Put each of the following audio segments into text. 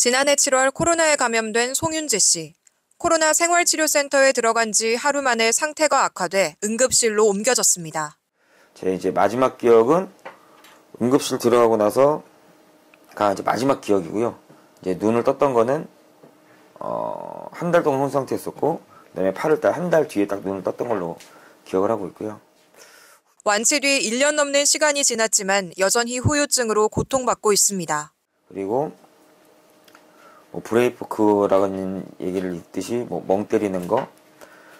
지난해 7월 코로나에 감염된 송윤재 씨. 코로나 생활치료센터에 들어간 지 하루 만에 상태가 악화돼 응급실로 옮겨졌습니다. 제 이제 마지막 기억은 응급실 들어가고 나서가 이제 마지막 기억이고요. 이제 눈을 떴던 거는 한 달 동안 혼 상태였었고, 그다음에 8월달 한 달 뒤에 딱 눈을 떴던 걸로 기억을 하고 있고요. 완치 뒤 1년 넘는 시간이 지났지만 여전히 후유증으로 고통받고 있습니다. 그리고 브레이포크라는 얘기를 있듯이 멍 때리는 거,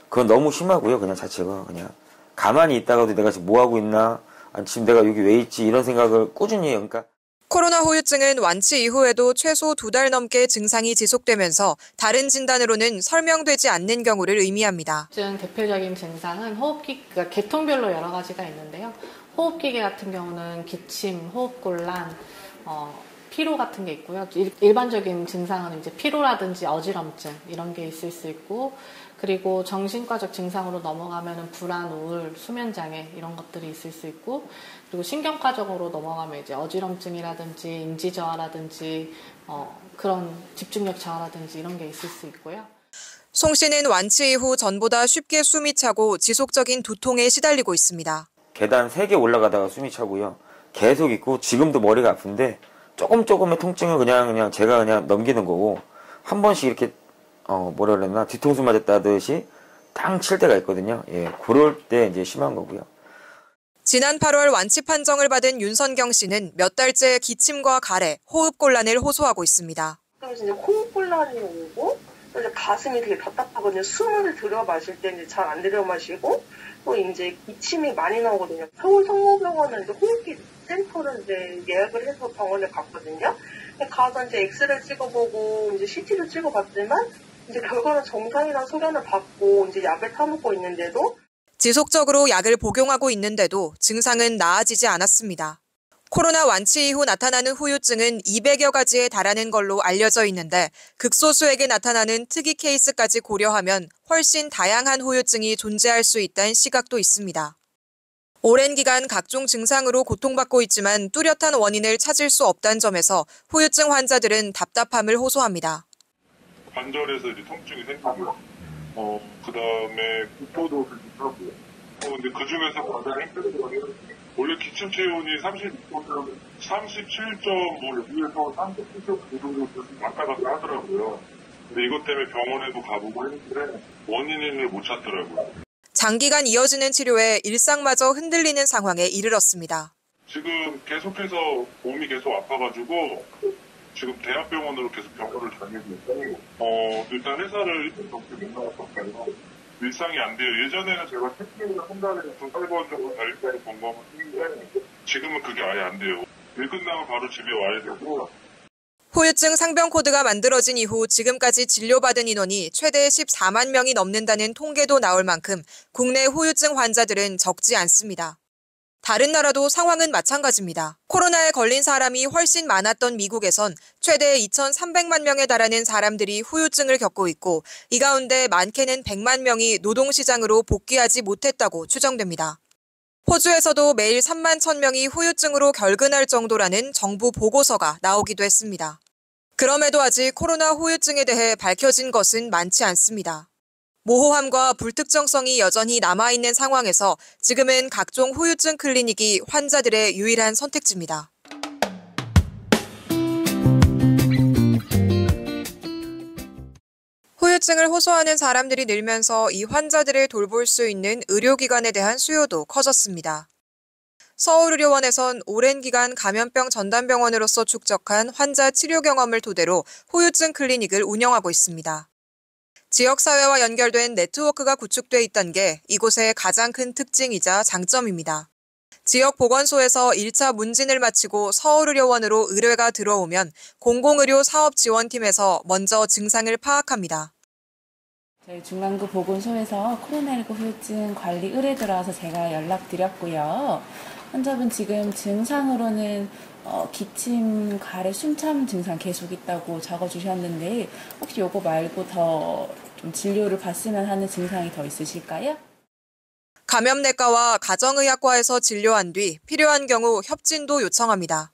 그건 너무 심하고요. 그냥 자체가 그냥 가만히 있다가도 내가 지금 뭐 하고 있나, 아니 지금 내가 여기 왜 있지, 이런 생각을 꾸준히 해요. 그러니까 코로나 후유증은 완치 이후에도 최소 2달 넘게 증상이 지속되면서 다른 진단으로는 설명되지 않는 경우를 의미합니다. 후유증 대표적인 증상은 그러니까 계통별로 여러 가지가 있는데요. 호흡기계 같은 경우는 기침, 호흡곤란, 피로 같은 게 있고요. 일반적인 증상은 이제 피로라든지 어지럼증 이런 게 있을 수 있고, 그리고 정신과적 증상으로 넘어가면은 불안, 우울, 수면장애 이런 것들이 있을 수 있고, 그리고 신경과적으로 넘어가면 이제 어지럼증이라든지 인지저하라든지 그런 집중력 저하라든지 이런 게 있을 수 있고요. 송 씨는 완치 이후 전보다 쉽게 숨이 차고 지속적인 두통에 시달리고 있습니다. 계단 3개 올라가다가 숨이 차고요. 계속 있고 지금도 머리가 아픈데 조금의 통증은 그냥 제가 그냥 넘기는 거고, 한 번씩 이렇게 뭐라 그랬나, 뒤통수 맞았다듯이 땅 칠 때가 있거든요. 예, 그럴 때 이제 심한 거고요. 지난 8월 완치 판정을 받은 윤선경 씨는 몇 달째 기침과 가래, 호흡곤란을 호소하고 있습니다. 그래서 이제 호흡곤란이 오고, 이제 가슴이 되게 답답하거든요. 숨을 들여 마실 때 이제 잘 안 들여 마시고, 또 이제 기침이 많이 나오거든요. 서울 성모병원은 이제 호흡기 센터를 이제 예약을 해서 병원에 갔거든요. 가서 이제 엑스레이 찍어보고 이제 CT를 찍어봤지만 이제 결과는 정상이라는 소견을 받고 이제 약을 타먹고 있는데도 지속적으로 약을 복용하고 있는데도 증상은 나아지지 않았습니다. 코로나 완치 이후 나타나는 후유증은 200여 가지에 달하는 걸로 알려져 있는데 극소수에게 나타나는 특이 케이스까지 고려하면 훨씬 다양한 후유증이 존재할 수 있다는 시각도 있습니다. 오랜 기간 각종 증상으로 고통받고 있지만 뚜렷한 원인을 찾을 수 없다는 점에서 후유증 환자들은 답답함을 호소합니다. 관절에서 이제 통증이 생기고요. 그 다음에 구토도 하고. 근데 그 중에서 가장 힘든 거는 원래 기침 체온이 36도면 37.5에서 37.9 정도 왔다 갔다 하더라고요. 근데 이것 때문에 병원에도 가보고 했는데 원인을 못 찾더라고요. 장기간 이어지는 치료에 일상마저 흔들리는 상황에 이르렀습니다. 지금 계속해서 몸이 계속 아파가지고 지금 대학병원으로 계속 병원을 다니고 있고, 일단 회사를 일단 정도 못 나갔었어요. 일상이 안 돼요. 예전에는 제가 택시를 한 달에 2-3번 정도 다닐 때는 건강을 했는데 지금은 그게 아예 안 돼요. 일 끝나면 바로 집에 와야 되고. 후유증 상병 코드가 만들어진 이후 지금까지 진료받은 인원이 최대 14만 명이 넘는다는 통계도 나올 만큼 국내 후유증 환자들은 적지 않습니다. 다른 나라도 상황은 마찬가지입니다. 코로나에 걸린 사람이 훨씬 많았던 미국에선 최대 2,300만 명에 달하는 사람들이 후유증을 겪고 있고, 이 가운데 많게는 100만 명이 노동시장으로 복귀하지 못했다고 추정됩니다. 호주에서도 매일 3만 1,000명이 후유증으로 결근할 정도라는 정부 보고서가 나오기도 했습니다. 그럼에도 아직 코로나 후유증에 대해 밝혀진 것은 많지 않습니다. 모호함과 불특정성이 여전히 남아있는 상황에서 지금은 각종 후유증 클리닉이 환자들의 유일한 선택지입니다. 후유증을 호소하는 사람들이 늘면서 이 환자들을 돌볼 수 있는 의료기관에 대한 수요도 커졌습니다. 서울의료원에선 오랜 기간 감염병 전담병원으로서 축적한 환자 치료 경험을 토대로 후유증 클리닉을 운영하고 있습니다. 지역사회와 연결된 네트워크가 구축돼 있다는 게 이곳의 가장 큰 특징이자 장점입니다. 지역 보건소에서 1차 문진을 마치고 서울의료원으로 의뢰가 들어오면 공공의료 사업지원팀에서 먼저 증상을 파악합니다. 저희 중랑구 보건소에서 코로나19 후유증 관리 의뢰 들어와서 제가 연락드렸고요. 환자분 지금 증상으로는 기침, 가래, 숨참 증상 계속 있다고 적어주셨는데 혹시 요거 말고 더 좀 진료를 받으면 하는 증상이 더 있으실까요? 감염내과와 가정의학과에서 진료한 뒤 필요한 경우 협진도 요청합니다.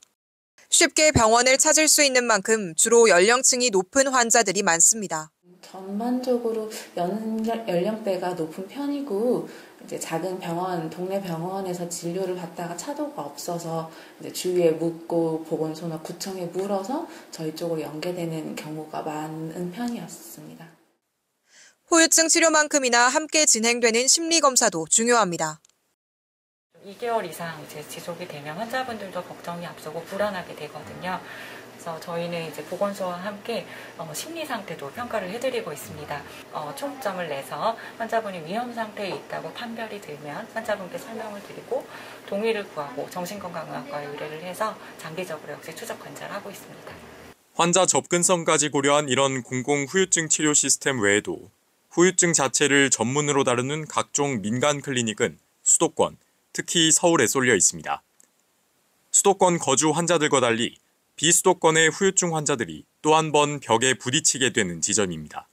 쉽게 병원을 찾을 수 있는 만큼 주로 연령층이 높은 환자들이 많습니다. 전반적으로 연령대가 높은 편이고 이제 작은 병원, 동네 병원에서 진료를 받다가 차도가 없어서 이제 주위에 묻고 보건소나 구청에 물어서 저희 쪽으로 연계되는 경우가 많은 편이었습니다. 후유증 치료만큼이나 함께 진행되는 심리검사도 중요합니다. 2개월 이상 이제 지속이 되면 환자분들도 걱정이 앞서고 불안하게 되거든요. 그래서 저희는 이제 보건소와 함께 심리 상태도 평가를 해드리고 있습니다. 총점을 내서 환자분이 위험 상태에 있다고 판별이 들면 환자분께 설명을 드리고 동의를 구하고 정신건강의학과에 의뢰를 해서 장기적으로 역시 추적 관찰을 하고 있습니다. 환자 접근성까지 고려한 이런 공공후유증 치료 시스템 외에도 후유증 자체를 전문으로 다루는 각종 민간 클리닉은 수도권, 특히 서울에 쏠려 있습니다. 수도권 거주 환자들과 달리 비수도권의 후유증 환자들이 또 한 번 벽에 부딪히게 되는 지점입니다.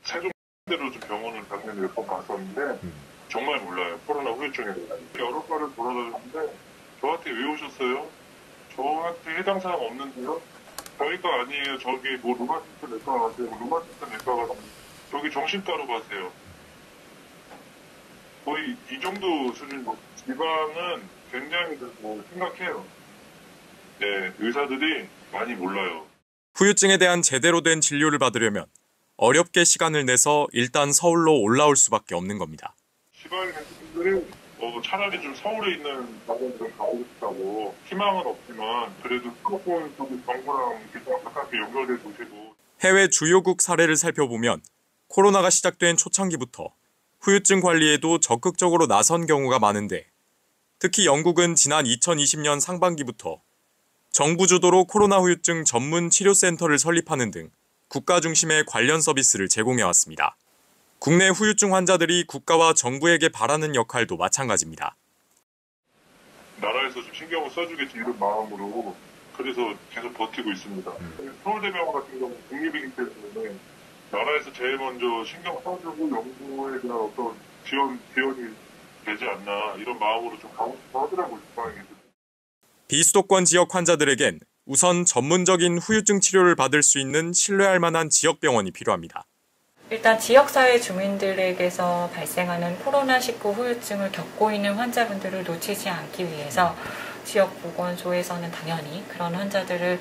세종대로 병원을 작년에 몇 번 갔었는데 정말 몰라요. 코로나 후유증에 대해서. 여러 과를 돌아다녔는데 저한테 왜 오셨어요? 저한테 해당 사항 없는데요? 저희가 아니에요. 저기 뭐 루마티스 내과 가세요. 루마티스 내과 가세요. 저기 정신과로 가세요. 거의 이 정도 수준. 지방은 굉장히 심각해요. 네, 의사들이 많이 몰라요. 후유증에 대한 제대로 된 진료를 받으려면 어렵게 시간을 내서 일단 서울로 올라올 수밖에 없는 겁니다. 지방에 계신 분들이 차라리 좀 서울에 있는 병원을 가고 싶다고 희망은 없지만 그래도 수도권 쪽의 정부랑 가깝게 연결돼 보시고 해외 주요국 사례를 살펴보면 코로나가 시작된 초창기부터 후유증 관리에도 적극적으로 나선 경우가 많은데 특히 영국은 지난 2020년 상반기부터 정부 주도로 코로나 후유증 전문 치료센터를 설립하는 등 국가 중심의 관련 서비스를 제공해왔습니다. 국내 후유증 환자들이 국가와 정부에게 바라는 역할도 마찬가지입니다. 나라에서 좀 신경을 써주겠지 이런 마음으로 그래서 계속 버티고 있습니다. 서울대병원 같은 경우 국립이기 때문에 나라에서 제일 먼저 신경 써주고 연구에 대한 어떤 지원이 되지 않나 이런 마음으로 좀 가고 싶어 하더라고요. 비수도권 지역 환자들에겐 우선 전문적인 후유증 치료를 받을 수 있는 신뢰할 만한 지역병원이 필요합니다. 일단 지역사회 주민들에게서 발생하는 코로나19 후유증을 겪고 있는 환자분들을 놓치지 않기 위해서 지역 보건소에서는 당연히 그런 환자들을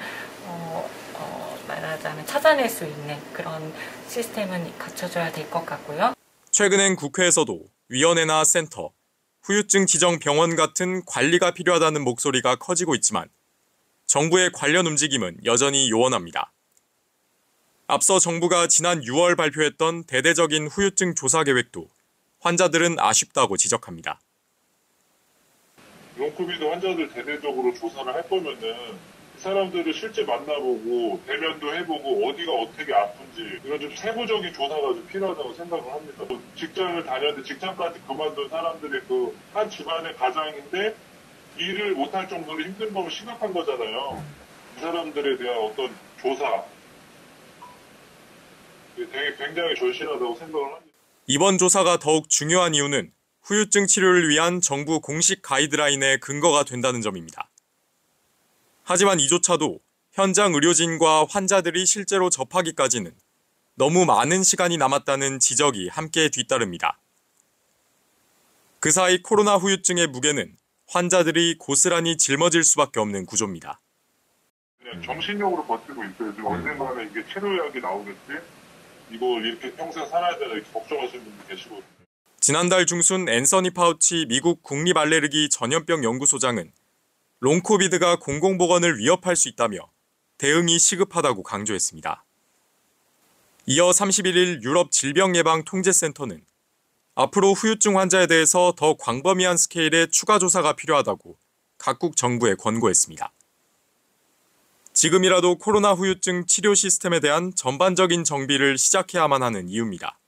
말하자면 찾아낼 수 있는 그런 시스템은 갖춰줘야 될 것 같고요. 최근엔 국회에서도 위원회나 센터, 후유증 지정 병원 같은 관리가 필요하다는 목소리가 커지고 있지만 정부의 관련 움직임은 여전히 요원합니다. 앞서 정부가 지난 6월 발표했던 대대적인 후유증 조사 계획도 환자들은 아쉽다고 지적합니다. 롱코비드 환자들 대대적으로 조사를 할 거면은 사람들을 실제 만나보고 대면도 해보고 어디가 어떻게 아픈지 이런 좀 세부적인 조사가 좀 필요하다고 생각을 합니다. 직장을 다녔는데 직장까지 그만둔 사람들의 그 한 집안의 가장인데 일을 못할 정도로 힘든 거면 심각한 거잖아요. 이 사람들에 대한 어떤 조사 되게 굉장히 절실하다고 생각을 합니다. 이번 조사가 더욱 중요한 이유는 후유증 치료를 위한 정부 공식 가이드라인의 근거가 된다는 점입니다. 하지만 이조차도 현장 의료진과 환자들이 실제로 접하기까지는 너무 많은 시간이 남았다는 지적이 함께 뒤따릅니다. 그 사이 코로나 후유증의 무게는 환자들이 고스란히 짊어질 수밖에 없는 구조입니다. 그냥 정신력으로 버티고 있어요. 지금 언젠가는 이게 치료약이 나오겠지? 이걸 이렇게 평생 살아야 되나 이렇게 걱정하시는 분들 계시거든요. 지난달 중순 앤서니 파우치 미국 국립알레르기 전염병 연구소장은 롱코비드가 공공보건을 위협할 수 있다며 대응이 시급하다고 강조했습니다. 이어 31일 유럽 질병예방통제센터는 앞으로 후유증 환자에 대해서 더 광범위한 스케일의 추가 조사가 필요하다고 각국 정부에 권고했습니다. 지금이라도 코로나 후유증 치료 시스템에 대한 전반적인 정비를 시작해야만 하는 이유입니다.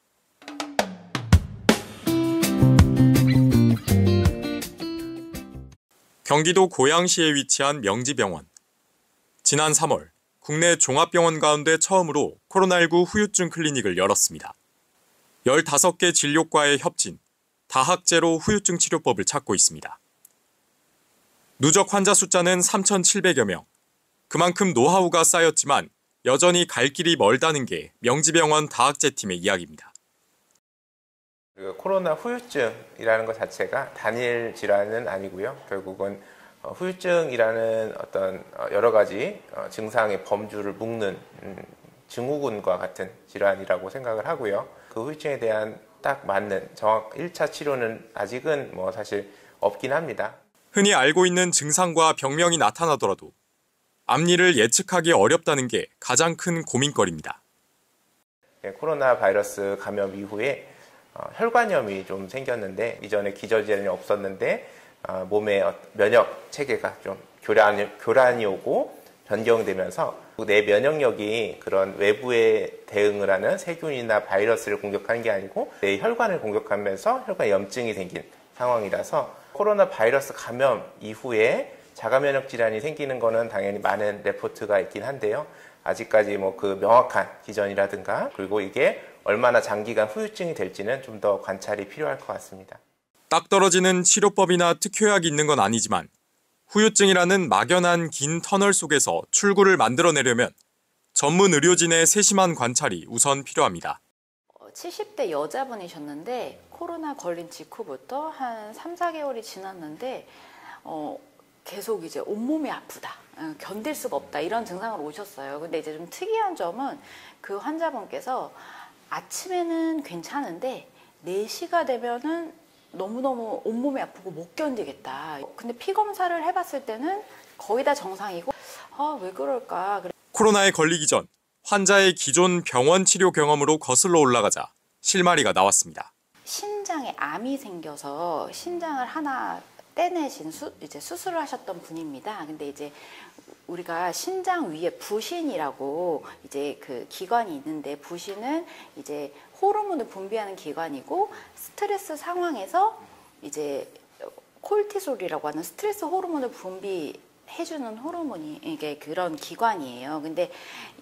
경기도 고양시에 위치한 명지병원. 지난 3월 국내 종합병원 가운데 처음으로 코로나19 후유증 클리닉을 열었습니다. 15개 진료과의 협진, 다학제로 후유증 치료법을 찾고 있습니다. 누적 환자 숫자는 3,700여 명. 그만큼 노하우가 쌓였지만 여전히 갈 길이 멀다는 게 명지병원 다학제팀의 이야기입니다. 코로나 후유증이라는 것 자체가 단일 질환은 아니고요. 결국은 후유증이라는 어떤 여러 가지 증상의 범주를 묶는 증후군과 같은 질환이라고 생각을 하고요. 그 후유증에 대한 딱 맞는 정확 1차 치료는 아직은 사실 없긴 합니다. 흔히 알고 있는 증상과 병명이 나타나더라도 앞니를 예측하기 어렵다는 게 가장 큰 고민거리입니다. 코로나 바이러스 감염 이후에 혈관염이 좀 생겼는데 이전에 기저질환이 없었는데 몸의 면역 체계가 좀 교란이 오고 변경되면서 내 면역력이 그런 외부에 대응을 하는 세균이나 바이러스를 공격하는 게 아니고 내 혈관을 공격하면서 혈관 염증이 생긴 상황이라서 코로나 바이러스 감염 이후에 자가면역 질환이 생기는 거는 당연히 많은 레포트가 있긴 한데요. 아직까지 그 명확한 기전이라든가 그리고 이게 얼마나 장기간 후유증이 될지는 좀 더 관찰이 필요할 것 같습니다. 딱 떨어지는 치료법이나 특효약이 있는 건 아니지만 후유증이라는 막연한 긴 터널 속에서 출구를 만들어내려면 전문 의료진의 세심한 관찰이 우선 필요합니다. 70대 여자분이셨는데 코로나 걸린 직후부터 한 3, 4개월이 지났는데 계속 이제 온몸이 아프다, 견딜 수가 없다 이런 증상으로 오셨어요. 근데 이제 좀 특이한 점은 그 환자분께서 아침에는 괜찮은데 4시가 되면은 너무너무 온몸이 아프고 못 견디겠다. 근데 피 검사를 해봤을 때는 거의 다 정상이고 왜 그럴까. 코로나에 걸리기 전 환자의 기존 병원 치료 경험으로 거슬러 올라가자 실마리가 나왔습니다. 신장에 암이 생겨서 신장을 하나 떼내신 이제 수술을 하셨던 분입니다. 근데 이제 우리가 신장 위에 부신이라고 이제 그 기관이 있는데 부신은 이제 호르몬을 분비하는 기관이고 스트레스 상황에서 이제 콜티솔이라고 하는 스트레스 호르몬을 분비해주는 호르몬이 이게 그런 기관이에요. 근데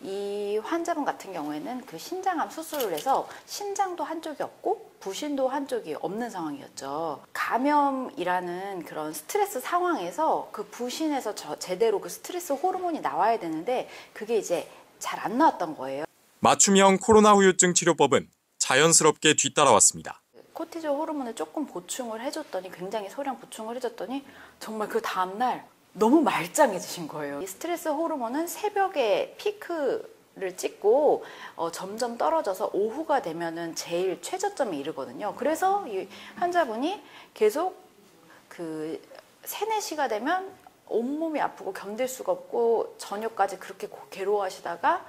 이 환자분 같은 경우에는 그 신장암 수술을 해서 신장도 한쪽이 없고 부신도 한쪽이 없는 상황이었죠. 감염이라는 그런 스트레스 상황에서 그 부신에서 제대로 그 스트레스 호르몬이 나와야 되는데 그게 이제 잘 안 나왔던 거예요. 맞춤형 코로나 후유증 치료법은 자연스럽게 뒤따라왔습니다. 코티졸 호르몬을 조금 보충을 해줬더니 굉장히 소량 보충을 해줬더니 정말 그 다음날 너무 말짱해지신 거예요. 이 스트레스 호르몬은 새벽에 피크를 찍고 점점 떨어져서 오후가 되면은 제일 최저점에 이르거든요. 그래서 이 환자분이 계속 그 3, 4시가 되면 온몸이 아프고 견딜 수가 없고 저녁까지 그렇게 괴로워하시다가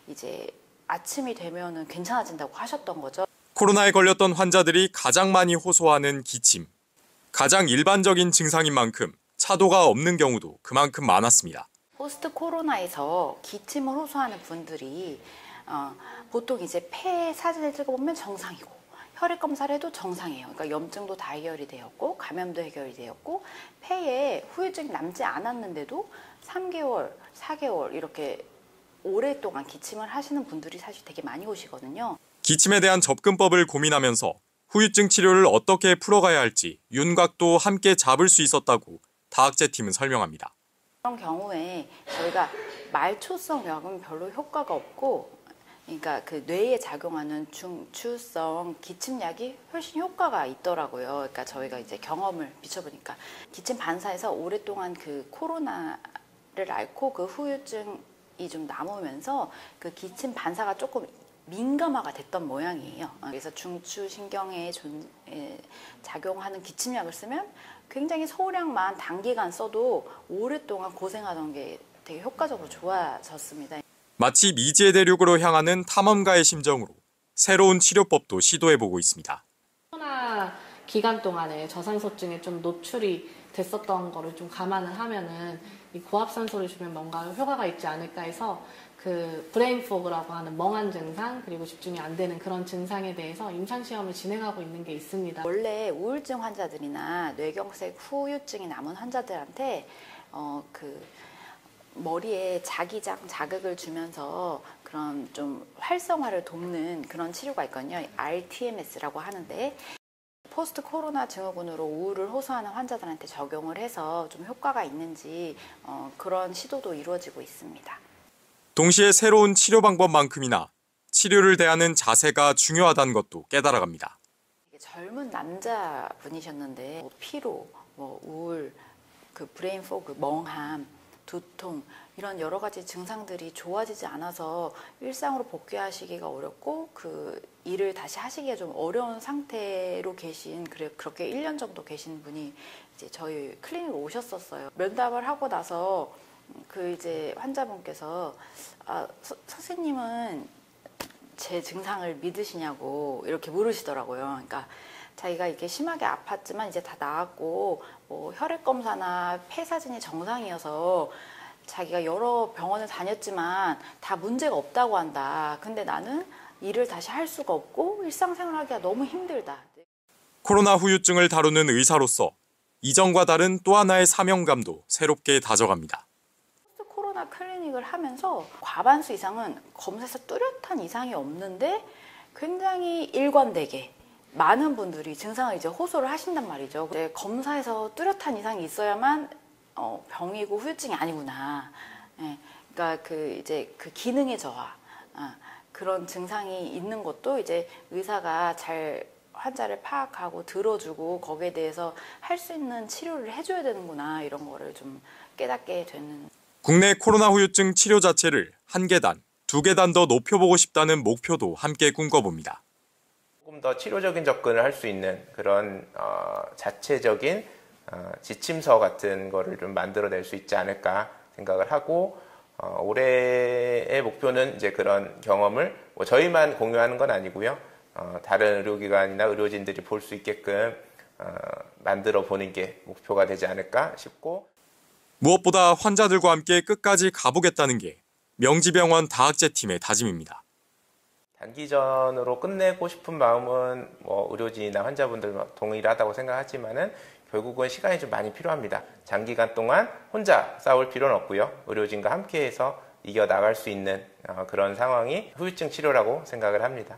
이제 아침이 되면은 괜찮아진다고 하셨던 거죠. 코로나에 걸렸던 환자들이 가장 많이 호소하는 기침. 가장 일반적인 증상인 만큼 차도가 없는 경우도 그만큼 많았습니다. 포스트 코로나에서 기침을 호소하는 분들이 보통 이제 폐 사진을 찍어보면 정상이고 혈액 검사를 해도 정상이에요. 그러니까 염증도 다 해결이 되었고 감염도 해결이 되었고 폐에 후유증이 남지 않았는데도 3개월, 4개월 이렇게 오랫동안 기침을 하시는 분들이 사실 되게 많이 오시거든요. 기침에 대한 접근법을 고민하면서 후유증 치료를 어떻게 풀어가야 할지 윤곽도 함께 잡을 수 있었다고 다학제팀은 설명합니다. 그런 경우에 저희가 말초성 약은 별로 효과가 없고 그러니까 그 뇌에 작용하는 중추성 기침약이 훨씬 효과가 있더라고요. 그러니까 저희가 이제 경험을 비춰보니까 기침 반사에서 오랫동안 그 코로나를 앓고 그 후유증이 좀 남으면서 그 기침 반사가 조금 민감화가 됐던 모양이에요. 그래서 중추신경에 작용하는 기침약을 쓰면 굉장히 소량만 단기간 써도 오랫동안 고생하던 게 되게 효과적으로 좋아졌습니다. 마치 미지의 대륙으로 향하는 탐험가의 심정으로 새로운 치료법도 시도해보고 있습니다. 코로나 기간 동안에 저산소증에 좀 노출이 됐었던 거를 좀 감안을 하면은 이 고압산소를 주면 뭔가 효과가 있지 않을까 해서 그 브레인 포그라고 하는 멍한 증상 그리고 집중이 안 되는 그런 증상에 대해서 임상시험을 진행하고 있는 게 있습니다. 원래 우울증 환자들이나 뇌경색 후유증이 남은 환자들한테 그 머리에 자기장 자극을 주면서 그런 좀 활성화를 돕는 그런 치료가 있거든요. RTMS라고 하는데 포스트 코로나 증후군으로 우울을 호소하는 환자들한테 적용을 해서 좀 효과가 있는지 그런 시도도 이루어지고 있습니다. 동시에 새로운 치료 방법만큼이나 치료를 대하는 자세가 중요하다는 것도 깨달아갑니다. 젊은 남자분이셨는데 피로, 우울, 브레인 포그, 멍함, 두통 이런 여러 가지 증상들이 좋아지지 않아서 일상으로 복귀하시기가 어렵고 일을 다시 하시기가 좀 어려운 상태로 계신 그렇게 1년 정도 계신 분이 이제 저희 클리닉으로 오셨었어요. 면담을 하고 나서 이제 환자분께서 선생님은 제 증상을 믿으시냐고 이렇게 물으시더라고요. 그러니까 자기가 이렇게 심하게 아팠지만 이제 다 나았고 혈액 검사나 폐 사진이 정상이어서 자기가 여러 병원을 다녔지만 다 문제가 없다고 한다. 근데 나는 일을 다시 할 수가 없고 일상생활하기가 너무 힘들다. 코로나 후유증을 다루는 의사로서 이전과 다른 또 하나의 사명감도 새롭게 다져갑니다. 코로나 클리닉을 하면서 과반수 이상은 검사에서 뚜렷한 이상이 없는데 굉장히 일관되게 많은 분들이 증상을 이제 호소를 하신단 말이죠. 이제 검사에서 뚜렷한 이상이 있어야만 병이고 후유증이 아니구나. 예, 그러니까 이제 기능의 저하, 그런 증상이 있는 것도 이제 의사가 잘 환자를 파악하고 들어주고 거기에 대해서 할 수 있는 치료를 해줘야 되는구나, 이런 거를 좀 깨닫게 되는. 국내 코로나 후유증 치료 자체를 1계단, 2계단 더 높여보고 싶다는 목표도 함께 꿈꿔봅니다. 조금 더 치료적인 접근을 할 수 있는 그런 자체적인 지침서 같은 거를 좀 만들어낼 수 있지 않을까 생각을 하고, 올해의 목표는 이제 그런 경험을 저희만 공유하는 건 아니고요. 다른 의료기관이나 의료진들이 볼 수 있게끔 만들어 보는 게 목표가 되지 않을까 싶고, 무엇보다 환자들과 함께 끝까지 가보겠다는 게 명지병원 다학제팀의 다짐입니다. 단기전으로 끝내고 싶은 마음은 의료진이나 환자분들 동일하다고 생각하지만은 결국은 시간이 좀 많이 필요합니다. 장기간 동안 혼자 싸울 필요는 없고요. 의료진과 함께해서 이겨나갈 수 있는 그런 상황이 후유증 치료라고 생각을 합니다.